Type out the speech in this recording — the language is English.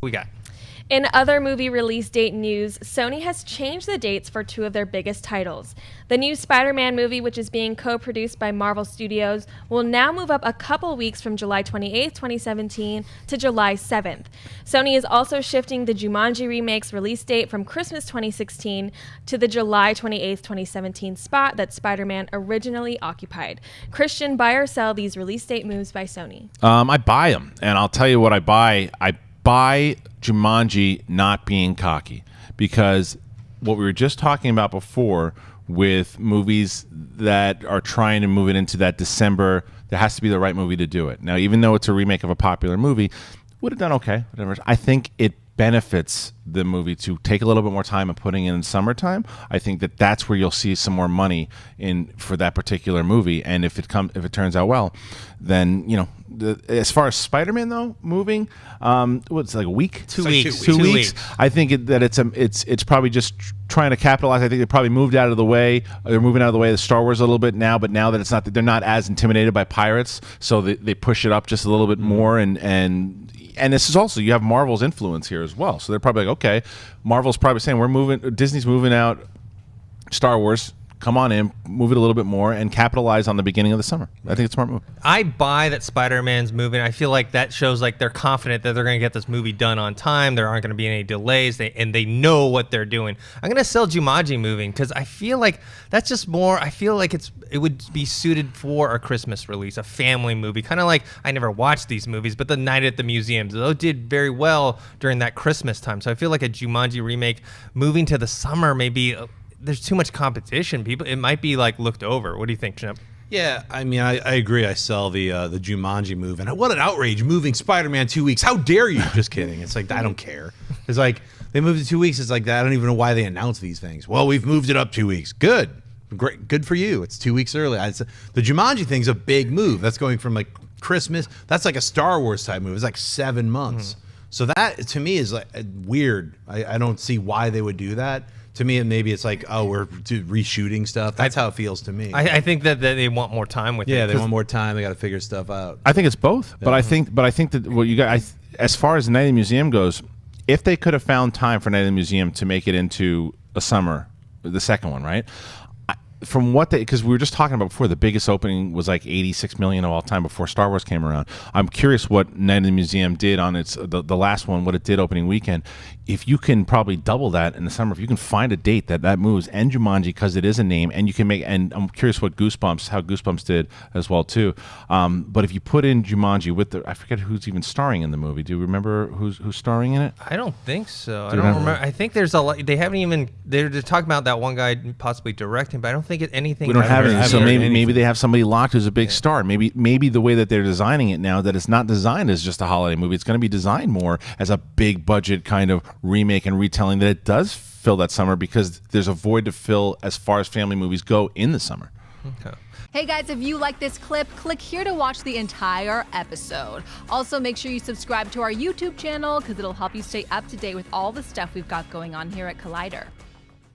We got. In other movie release date news, Sony has changed the dates for two of their biggest titles. The new Spider-Man movie, which is being co-produced by Marvel Studios, will now move up a couple weeks from July 28th, 2017 to July 7th. Sony is also shifting the Jumanji remake's release date from Christmas 2016 to the July 28th, 2017 spot that Spider-Man originally occupied. Christian, buy or sell these release date moves by Sony? I buy them, and I'll tell you what I buy. I buy Jumanji not being cocky, because what we were just talking about before with movies that are trying to move it into that December, there has to be the right movie to do it. Now, even though it's a remake of a popular movie, would have done okay. Whatever. I think it benefits the movie to take a little bit more time and putting it in summertime. I think that that's where you'll see some more money in for that particular movie. And if it turns out well, then as far as Spider-Man though moving, what's like a week, 2 weeks, 2 weeks. I think that it's probably just trying to capitalize. I think they probably moved out of the way. They're moving out of the way of Star Wars a little bit now, but now that it's not, they're not as intimidated by pirates, so they push it up just a little bit more. And this is also, you have Marvel's influence here as well. So they're probably like, okay, Marvel's probably saying Disney's moving out Star Wars. Come on in, move it a little bit more, and capitalize on the beginning of the summer. I think it's a smart move. I buy that Spider-Man's moving. I feel like that shows like they're confident that they're going to get this movie done on time. There aren't going to be any delays, and they know what they're doing. I'm going to sell Jumanji moving because I feel like that's just more. I feel like it would be suited for a Christmas release, a family movie. Kind of like, I never watched these movies, but The Night at the Museum, those did very well during that Christmas time. So I feel like a Jumanji remake moving to the summer maybe. There's too much competition. It might be like looked over. What do you think, Chip? Yeah, I mean, I agree. I sell the Jumanji move, and what an outrage! Moving Spider-Man 2 weeks. How dare you? Just kidding. It's like, I don't care. It's like they moved it 2 weeks. It's like, I don't even know why they announce these things. Well, we've moved it up 2 weeks. Good, great, good for you. It's 2 weeks early. The Jumanji thing's a big move. That's going from like Christmas. That's like a Star Wars type move. It's like 7 months. So that to me is like weird. I don't see why they would do that. To me, maybe it's like, oh, we're reshooting stuff. That's how it feels to me. I think that they want more time with it. Yeah, they want more time. They got to figure stuff out. I think it's both, but I think that what you got, as far as Night at the Museum goes, if they could have found time for Night at the Museum to make it into a summer, the second one, right? From what because we were just talking about before, the biggest opening was like 86 million of all time before Star Wars came around. I'm curious what Night at the Museum did on the last one, what it did opening weekend. If you can probably double that in the summer, if you can find a date that moves, and Jumanji, because it is a name, and you can make, and I'm curious how Goosebumps did as well too. But if you put in Jumanji with I forget who's even starring in the movie. Do you remember who's starring in it? I don't think so. I don't remember. I think there's a lot. They haven't even. They're talking about that one guy possibly directing, but I don't think anything. We don't have any. So maybe they have somebody locked who's a big star. Maybe the way that they're designing it now, that it's not designed as just a holiday movie. It's going to be designed more as a big budget kind of remake and retelling, that it does fill that summer, because there's a void to fill as far as family movies go in the summer. Okay. Hey guys, if you like this clip, click here to watch the entire episode. Also, make sure you subscribe to our YouTube channel because it'll help you stay up to date with all the stuff we've got going on here at Collider.